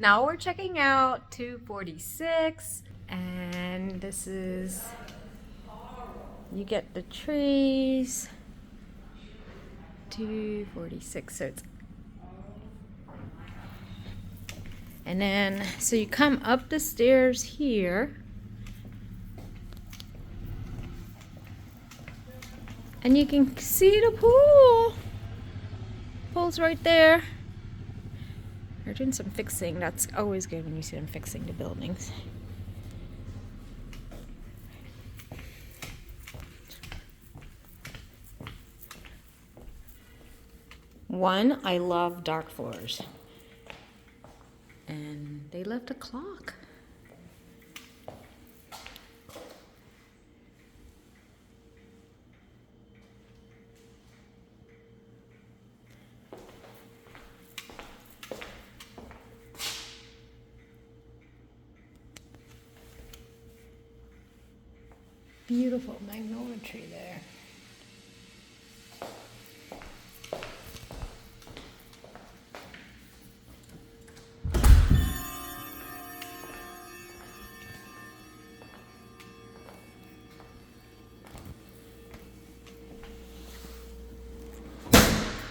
Now we're checking out 246, and this is, you get the trees. 246, so it's, and then so you come up the stairs here, and you can see the pool. Pool's right there. They're doing some fixing. That's always good when you see them fixing the buildings. One, I love dark floors. And they left a clock. Beautiful magnolia tree there.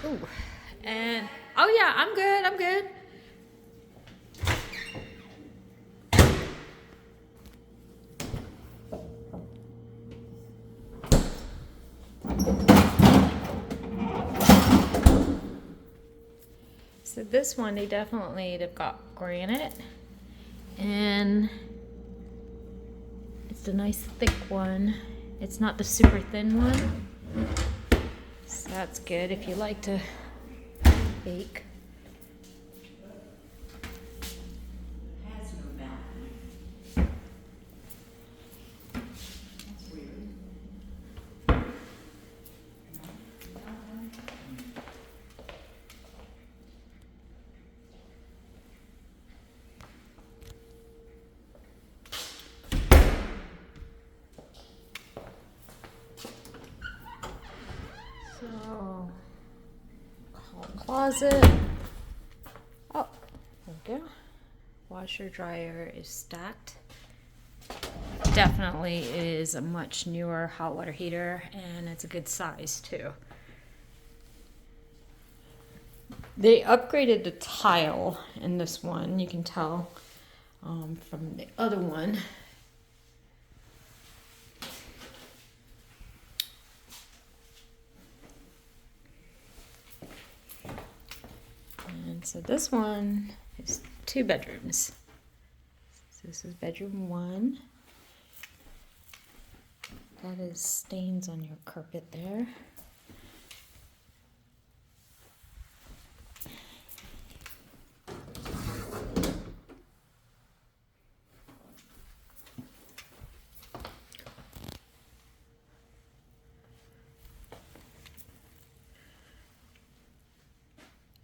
Ooh, and oh yeah, I'm good. I'm good. So this one, they've got granite, and it's a nice thick one. It's not the super thin one. So that's good if you like to bake. So, closet. Oh, there we go. Washer dryer is stacked. Definitely is a much newer hot water heater, and it's a good size too. They upgraded the tile in this one. You can tell from the other one. And so this one is 2 bedrooms. So this is bedroom 1. That is stains on your carpet there.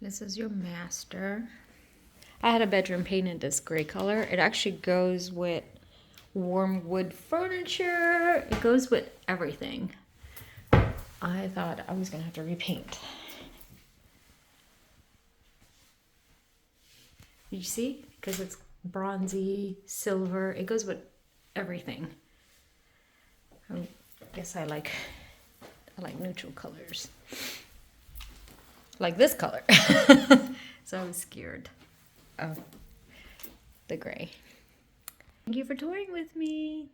This is your master. I had a bedroom painted this gray color. It actually goes with warm wood furniture. It goes with everything. I thought I was gonna have to repaint. You see? Because it's bronzy, silver. It goes with everything. I guess I like neutral colors. Like this color. So I was scared of the gray. Thank you for touring with me.